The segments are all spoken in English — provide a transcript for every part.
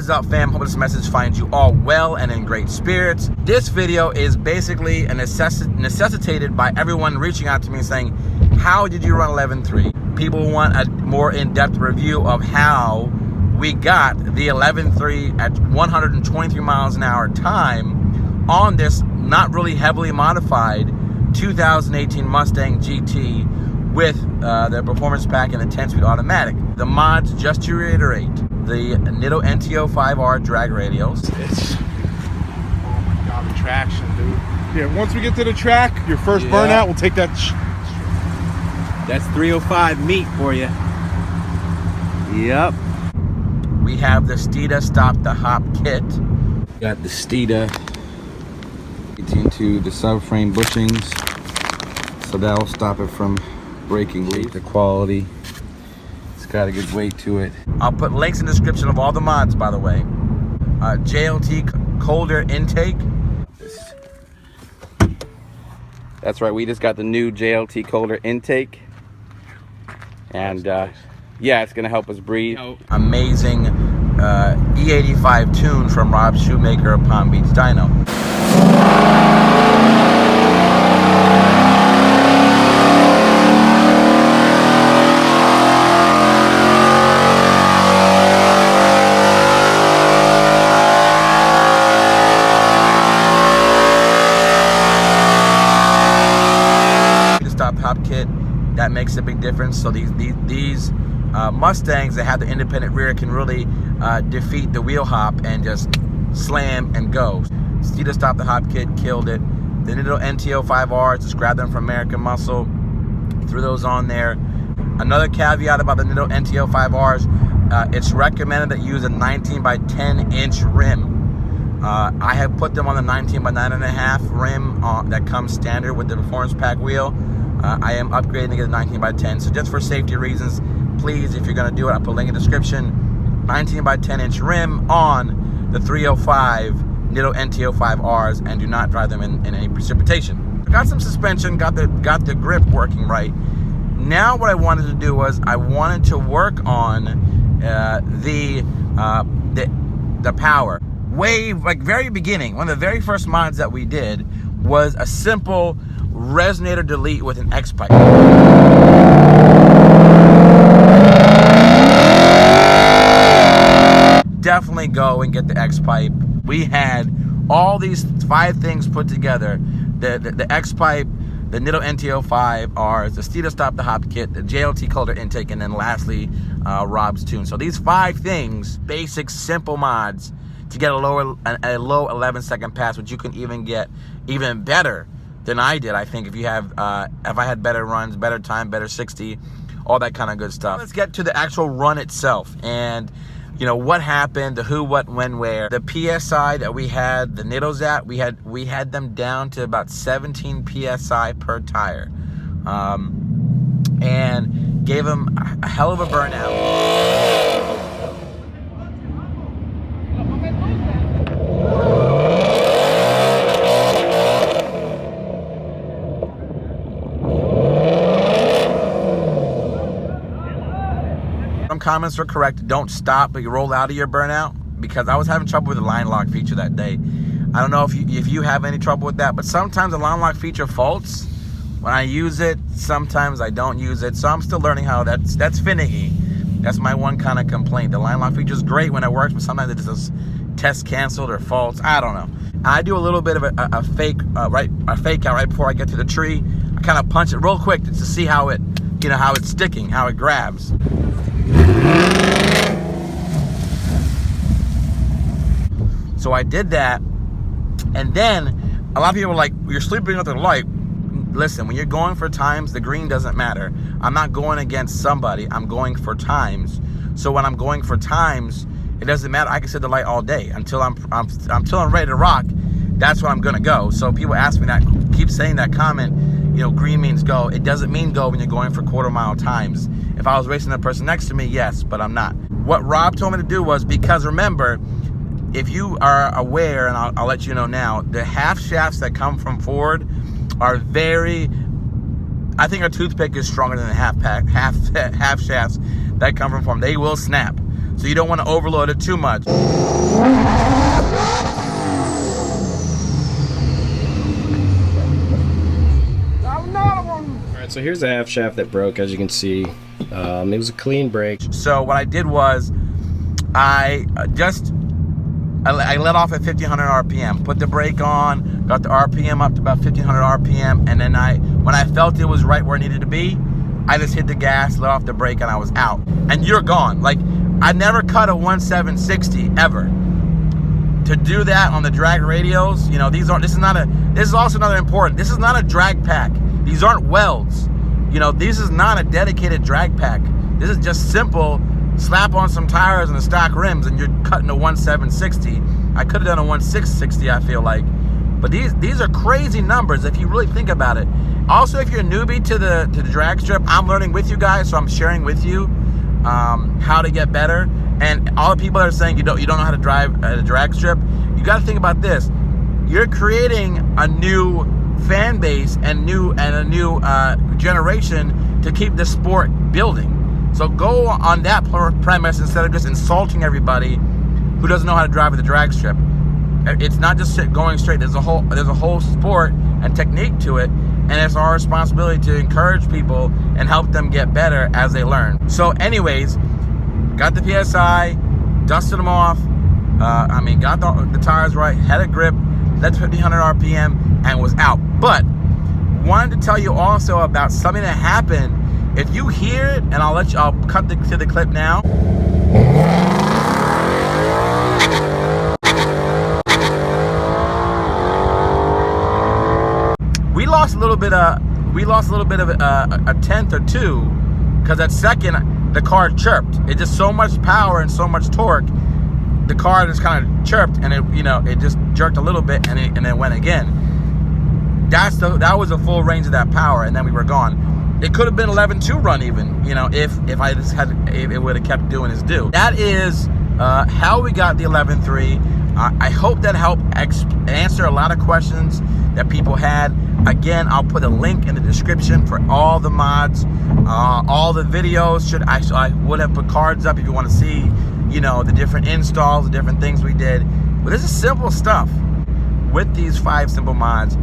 is up, fam? Hope this message finds you all well and in great spirits. This video is basically necessitated by everyone reaching out to me saying, how did you run 11.3? People want a more in-depth review of how we got the 11.3 at 123 miles an hour time on this not really heavily modified 2018 Mustang GT with the performance pack and the 10-speed automatic. The mods, just to reiterate, the Nitto NTO5R drag radials. Oh my god, the traction, dude. Yeah, once we get to the track, your first burnout, we'll take that. That's 305 meat for you. Yep. We have the Steeda Stop the Hop kit. Got the Steeda into the subframe bushings, so that will stop it from breaking loose. The quality, it's got a good weight to it. I'll put links in the description of all the mods, by the way. JLT colder intake. That's right, we just got the new JLT colder intake, and yeah, it's gonna help us breathe. Amazing E85 tune from Rob Shoemaker of Palm Beach Dyno. Stop hop kit, that makes a big difference. So these Mustangs that have the independent rear can really defeat the wheel hop and just slam and go. Steeda Stop the Hop kit killed it. The Nitto NTO5R, just grabbed them from American Muscle, threw those on there. Another caveat about the Nitto NTO5Rs, it's recommended that you use a 19 by 10 inch rim. I have put them on the 19 by 9.5 rim that comes standard with the performance pack wheel. I am upgrading to get a 19 by 10. So just for safety reasons, please, if you're gonna do it, I'll put a link in the description. 19 by 10 inch rim on the 305 Nitto NTO5Rs, and do not drive them in any precipitation. Got some suspension, got the grip working right. Now what I wanted to do was I wanted to work on the power. Very beginning, one of the very first mods that we did was a simple resonator delete with an X pipe. Definitely go and get the X pipe. We had all these 5 things put together: the X pipe, the Nitto NTO5Rs, the Steeda Stop the Hop kit, the JLT colder intake, and then lastly Rob's tune. So these 5 things, basic simple mods to get a low 11-second pass, which you can even get even better than I did, I think, if you have if I had better runs, better time, better 60, all that kind of good stuff. Let's get to the actual run itself, and you know what happened, the who, what, when, where. The PSI that we had the Nittos at, we had them down to about 17 PSI per tire, and gave them a hell of a burnout. Comments were correct. Don't stop, but you roll out of your burnout, because I was having trouble with the line lock feature that day. I don't know if you have any trouble with that, but sometimes the line lock feature faults when I use it. Sometimes I don't use it, so I'm still learning how that's finicky. That's my one kind of complaint. The line lock feature is great when it works, but sometimes it just test canceled or faults. I don't know. I do a little bit of a fake out right before I get to the tree. I kind of punch it real quick just to see how it, how it's sticking, how it grabs. So I did that, and then a lot of people are like, you're sleeping under the light. Listen, when you're going for times, the green doesn't matter. I'm not going against somebody, I'm going for times. So when I'm going for times, it doesn't matter. I can set the light all day until I'm ready to rock. That's when I'm gonna go. So people ask me that, keep saying that comment, green means go. It doesn't mean go when you're going for quarter-mile times. If I was racing the person next to me, yes, but I'm not. What Rob told me to do was, because remember, if you are aware, and I'll let you know now, the half shafts that come from Ford are very, I think a toothpick is stronger than the half shafts that come from Ford. They will snap. So you don't want to overload it too much. So here's the half shaft that broke, as you can see. It was a clean break. So what I did was I let off at 1500 RPM, put the brake on, got the RPM up to about 1500 RPM, and then when I felt it was right where it needed to be, I just hit the gas, let off the brake, and I was out. And you're gone. Like, I never cut a 1760 ever. To do that on the drag radios, you know, this is also another important, this is not a drag pack. These aren't welds. You know, this is not a dedicated drag pack. This is just simple, slap on some tires and the stock rims and you're cutting a 1760. I could have done a 1660, I feel like. But these are crazy numbers if you really think about it. Also, if you're a newbie to the drag strip, I'm learning with you guys, so I'm sharing with you how to get better. And all the people that are saying you don't know how to drive at a drag strip, you got to think about this. You're creating a new fan base and a new generation to keep the sport building. So go on that premise instead of just insulting everybody who doesn't know how to drive at the drag strip. It's not just going straight. There's a whole sport and technique to it, and it's our responsibility to encourage people and help them get better as they learn. So anyways, got the PSI, dusted them off, got the tires right, had a grip, led to 1500 RPM, and was out. But wanted to tell you also about something that happened. If you hear it, and I'll cut to the clip now. We lost a little bit of a tenth or two, because at second the car chirped. It just so much power and so much torque. The car just kind of chirped, and it just jerked a little bit, and it went again. That was the full range of that power, and then we were gone. It could have been 11.2 run even, if it would have kept doing its due. That is how we got the 11.3. I hope that helped answer a lot of questions that people had. Again, I'll put a link in the description for all the mods, all the videos. I would have put cards up if you want to see, the different installs, the different things we did. But this is simple stuff. With these 5 simple mods,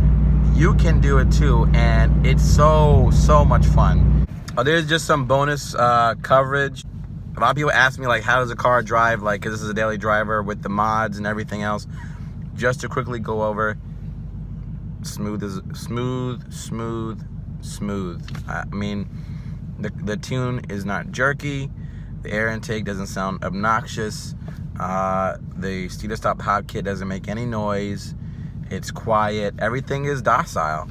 you can do it too, and it's so much fun. There's just some bonus coverage. A lot of people ask me, like, how does a car drive, like, because this is a daily driver with the mods and everything else. Just to quickly go over, smooth. I mean, the tune is not jerky. The air intake doesn't sound obnoxious. The steer stop hop kit doesn't make any noise. It's quiet. Everything is docile.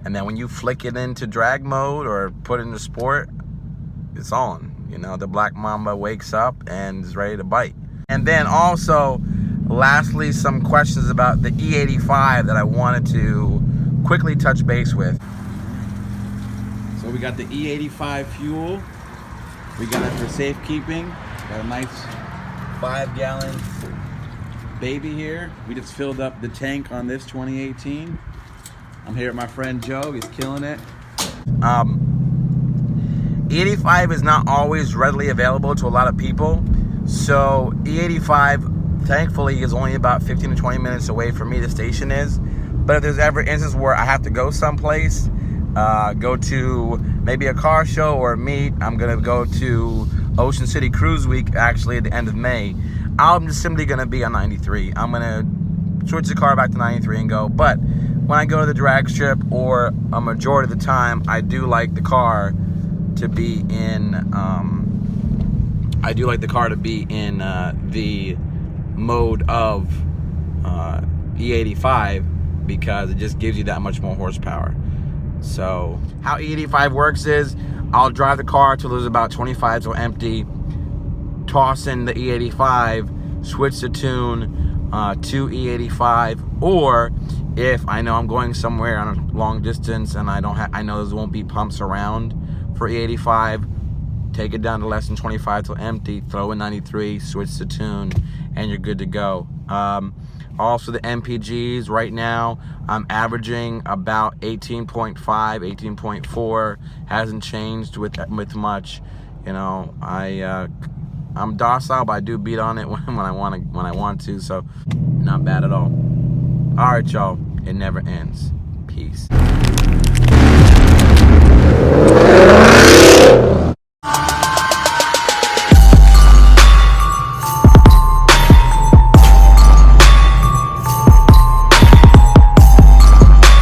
And then when you flick it into drag mode or put it into sport, it's on. The black mamba wakes up and is ready to bite. And then also, lastly, some questions about the E85 that I wanted to quickly touch base with. So we got the E85 fuel. We got it for safekeeping. Got a nice 5-gallon baby here. We just filled up the tank on this 2018. I'm here with my friend Joe. He's killing it. E85 is not always readily available to a lot of people. So E85, thankfully, is only about 15 to 20 minutes away from me, the station is. But if there's ever instance where I have to go someplace, go to maybe a car show or a meet, I'm gonna go to Ocean City Cruise Week, actually, at the end of May. I'm just simply gonna be on 93. I'm gonna switch the car back to 93 and go. But when I go to the drag strip, or a majority of the time, I do like the car to be in the mode of E85, because it just gives you that much more horsepower. So how E85 works is, I'll drive the car till there's about 25 till empty, toss in the E85, switch the tune to E85, or if I know I'm going somewhere on a long distance and I know there won't be pumps around for E85, take it down to less than 25 till empty, throw in 93, switch the tune, and you're good to go. Also, the MPGs right now, I'm averaging about 18.5, 18.4. Hasn't changed with much. I I'm docile, but I do beat on it when I want to. So not bad at all. All right, y'all. It never ends. Peace.